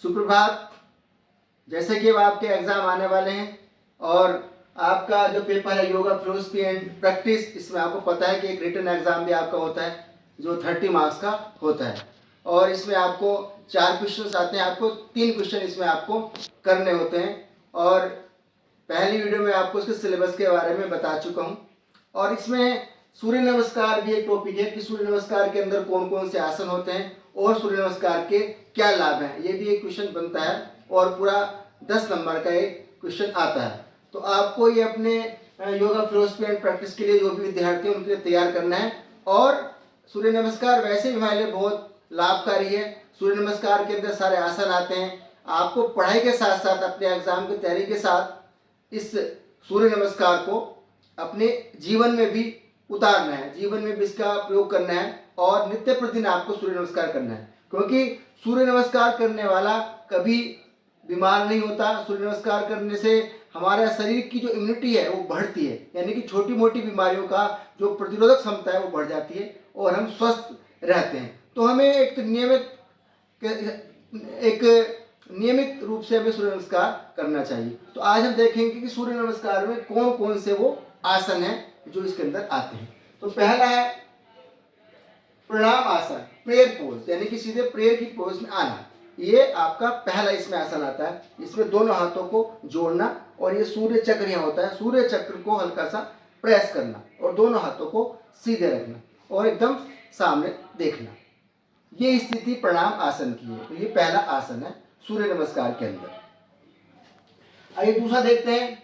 सुप्रभात। जैसे कि अब आपके एग्जाम आने वाले हैं और आपका जो पेपर है योगा फिलोसफी एंड प्रैक्टिस, इसमें आपको पता है कि एक रिटन एग्जाम भी आपका होता है जो 30 मार्क्स का होता है और इसमें आपको 4 क्वेश्चन आते हैं। आपको 3 क्वेश्चन इसमें आपको करने होते हैं और पहली वीडियो में आपको उसके सिलेबस के बारे में बता चुका हूँ। और इसमें सूर्य नमस्कार भी एक टॉपिक है कि सूर्य नमस्कार के अंदर कौन कौन से आसन होते हैं और सूर्य नमस्कार के क्या लाभ हैं, ये भी एक क्वेश्चन बनता है और पूरा 10 नंबर का एक क्वेश्चन आता है। तो आपको ये अपने योगा फिलोसफी एंड प्रैक्टिस के लिए जो भी विद्यार्थी हैं उनके लिए तैयार करना है। और सूर्य नमस्कार वैसे भी हमारे लिए बहुत लाभकारी है। सूर्य नमस्कार के अंदर सारे आसन आते हैं। आपको पढ़ाई के साथ साथ अपने एग्जाम की तैयारी के साथ इस सूर्य नमस्कार को अपने जीवन में भी उतारना है, जीवन में भी इसका प्रयोग करना है और नित्य प्रतिदिन आपको सूर्य नमस्कार करना है, क्योंकि सूर्य नमस्कार करने वाला कभी बीमार नहीं होता। सूर्य नमस्कार करने से हमारे शरीर की जो इम्यूनिटी है वो बढ़ती है, यानी कि छोटी मोटी बीमारियों का जो प्रतिरोधक क्षमता है वो बढ़ जाती है और हम स्वस्थ रहते हैं। तो हमें एक नियमित रूप से हमें सूर्य नमस्कार करना चाहिए। तो आज हम देखेंगे कि सूर्य नमस्कार में कौन कौन से वो आसन हैं जो इसके अंदर आते हैं। तो पहला है प्रणाम आसन, प्रेयर पोज, यानी कि सीधे प्रेयर की पोज में आना। ये आपका पहला इसमें आसन आता है। इसमें दोनों हाथों को जोड़ना और ये सूर्य चक्र यहाँ होता है, सूर्य चक्र को हल्का सा प्रेस करना और दोनों हाथों को सीधे रखना और एकदम सामने देखना। ये स्थिति प्रणाम आसन की है। तो ये पहला आसन है सूर्य नमस्कार के अंदर। आइए दूसरा देखते हैं,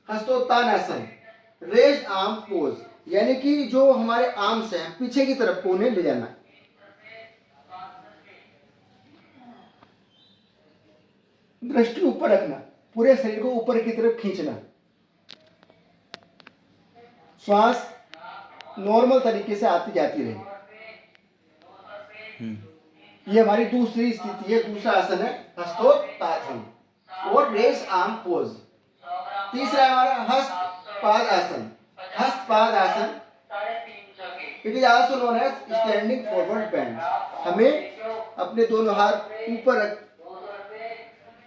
हस्तोत्थान आसन, रेज्ड आर्म पोज, यानी कि जो हमारे आर्म्स हैं पीछे की तरफ को उन्हें ले जाना। दृष्टि ऊपर रखना, पूरे शरीर को ऊपर की तरफ खींचना, श्वास नॉर्मल तरीके से आती जाती रहे। ये हमारी दूसरी स्थिति है, दूसरा आसन है हस्तोत्थान और रेज आर्म पोज। तीसरा हमारा हस्तपाद asana, Hastapad asana, it is also known as standing forward bend. हमें अपने दोनों हाथ ऊपर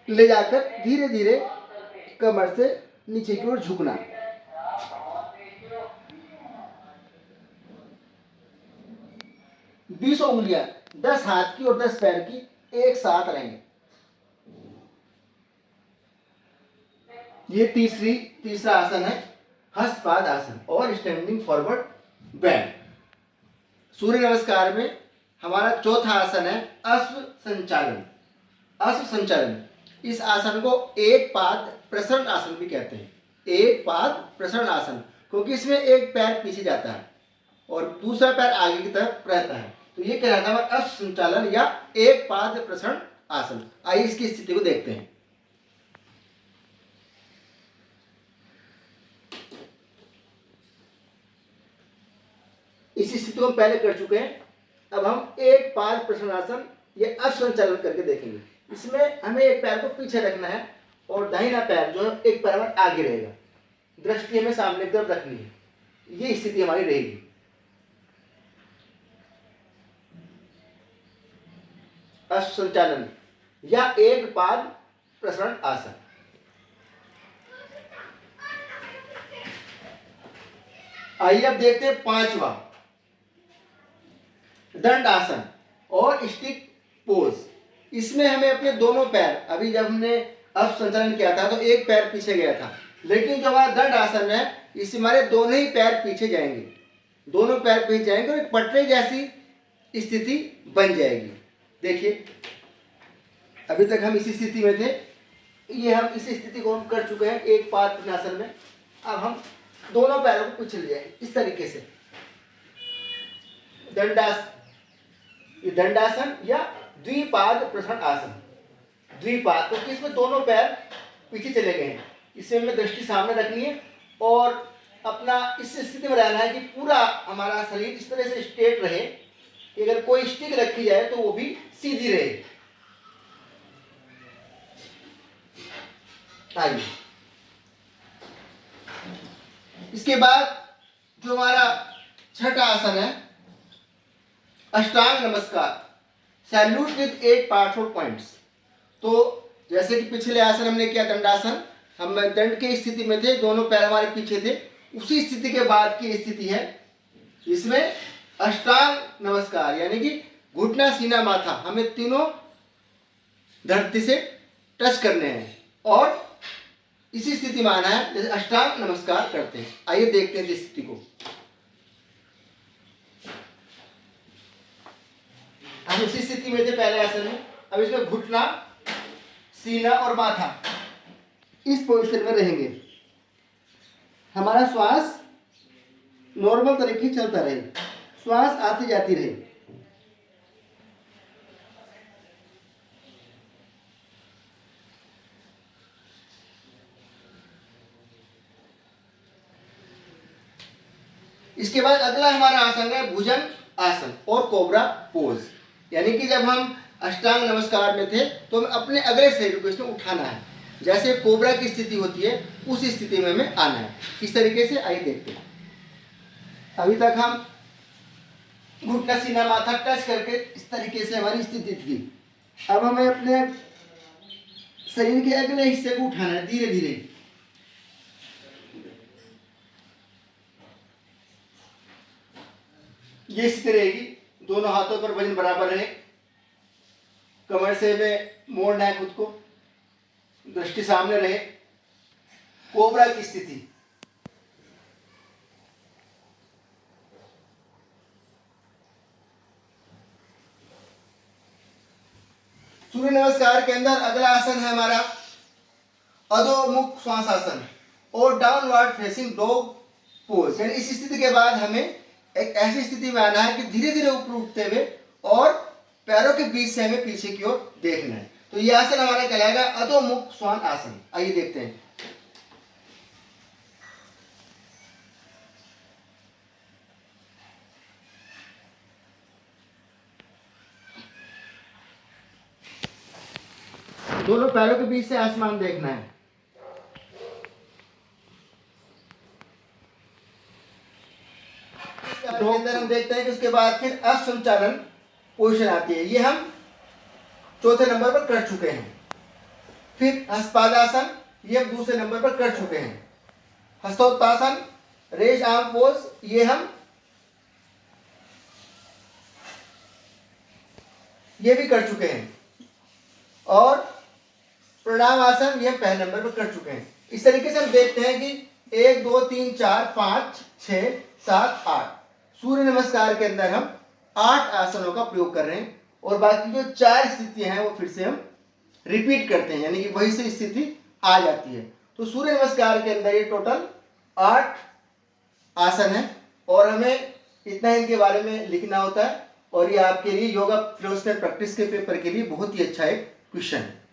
ले जाकर धीरे धीरे कमर से नीचे की ओर झुकना। बीसों उंगलियां 10 हाथ की और 10 पैर की एक साथ रहेंगे। ये तीसरा आसन है हस्तपाद आसन और स्टैंडिंग फॉरवर्ड बेंड। सूर्य नमस्कार में हमारा चौथा आसन है अश्व संचालन। अश्व संचालन, इस आसन को एक पाद प्रसरण आसन भी कहते हैं। एक पाद प्रसरण आसन, क्योंकि इसमें एक पैर पीछे जाता है और दूसरा पैर आगे की तरफ रहता है। तो ये कहलाता है अश्व संचालन या एक पाद प्रसरण आसन। आइए इसकी स्थिति को देखते हैं। इस स्थिति को पहले कर चुके हैं। अब हम एक पाद प्रसन्नासन या अश्व संचालन करके देखेंगे। इसमें हमें एक पैर को पीछे रखना है और दाहिना पैर जो है एक पैर आगे रहेगा। दृष्टि हमें सामने की तरफ रखनी है। ये स्थिति हमारी रहेगी। अश्व संचालन या एक पाद प्रसरण आसन। आइए अब देखते हैं पांचवा, दंड आसन और स्टिक पोज। इसमें हमें अपने दोनों पैर, अभी जब हमने अश्व संचालन किया था तो एक पैर पीछे गया था, लेकिन जो हमारा दंड आसन है इसमें हमारे दोनों ही पैर पीछे जाएंगे, दोनों पैर पीछे जाएंगे और एक पटरे जैसी स्थिति बन जाएगी। देखिए अभी तक हम इसी स्थिति में थे, ये हम इसी स्थिति को हम कर चुके हैं एक पाद प्रसन्नासन में। अब हम दोनों पैरों को पीछे ले जाएंगे इस तरीके से। दंडासन या द्विपाद प्रसन्न आसन। द्विपाद, क्योंकि इसमें दोनों पैर पीछे चले गए हैं। इसमें हमें दृष्टि सामने रखनी है और अपना इस स्थिति में रहना है कि पूरा हमारा शरीर इस तरह से स्ट्रेट रहे कि अगर कोई स्टिक रखी जाए तो वो भी सीधी रहे। आइए इसके बाद जो हमारा छठा आसन है अष्टांग नमस्कार, सैल्यूट विद 8 पार्ट्स और पॉइंट्स। तो जैसे कि पिछले आसन हमने किया दंडासन, हम दंड की स्थिति में थे, दोनों पैर हमारे पीछे थे, उसी स्थिति के बाद की स्थिति है इसमें अष्टांग नमस्कार, यानी कि घुटना सीना माथा हमें तीनों धरती से टच करने हैं और इसी स्थिति में आना है जैसे अष्टांग नमस्कार करते हैं। आइए देखते हैं इस स्थिति को। हम इसी स्थिति में थे पहले आसन में, अब इसमें घुटना सीना और माथा इस पोजीशन में रहेंगे। हमारा श्वास नॉर्मल तरीके चलता रहे, श्वास आती जाती रहे। इसके बाद अगला हमारा आसन है भुजंग आसन और कोबरा पोज, यानी कि जब हम अष्टांग नमस्कार में थे तो हमें अपने अगले शरीर को इसमें उठाना है, जैसे कोबरा की स्थिति होती है उस स्थिति में हमें आना है। किस तरीके से, आइए देखते हैं। अभी तक हम घुटना सीना माथा टच करके इस तरीके से हमारी स्थिति थी। अब हमें अपने शरीर के अगले हिस्से को उठाना है धीरे धीरे। ये स्थिति रहेगी, दोनों हाथों पर वजन बराबर रहे, कमर से में मोड़ना है खुद को, दृष्टि सामने रहे। कोबरा की स्थिति, सूर्य नमस्कार के अंदर अगला आसन है हमारा अधोमुख श्वासासन और डाउनवर्ड फेसिंग डॉग पोज, यानी इस स्थिति के बाद हमें एक ऐसी स्थिति में आना है कि धीरे धीरे ऊपर उठते हुए और पैरों के बीच से हमें पीछे की ओर देखना है। तो यह आसन हमारा कहलाएगा अधोमुख श्वान आसन। आइए देखते हैं। दोनों पैरों के बीच से आसमान देखना है। अंदर हम देखते हैं कि उसके बाद फिर असंचालन पोजीशन आती है, ये हम चौथे नंबर पर कर चुके हैं। फिर हस्तपादासन, ये हम दूसरे नंबर पर कर चुके हैं। हस्तोत्तासन, रेज आर्म पोज, ये हम ये भी कर चुके हैं। और प्रणाम आसन, ये हम पहले नंबर पर कर चुके हैं। इस तरीके से हम देखते हैं कि 1 2 3 4 5 6 7 8 सूर्य नमस्कार के अंदर हम 8 आसनों का प्रयोग कर रहे हैं और बाकी जो 4 स्थितियां हैं वो फिर से हम रिपीट करते हैं, यानी कि वही से स्थिति आ जाती है। तो सूर्य नमस्कार के अंदर ये टोटल 8 आसन है और हमें इतना इनके बारे में लिखना होता है और ये आपके लिए योगा फिलोसफी प्रैक्टिस के पेपर के लिए बहुत ही अच्छा एक क्वेश्चन है।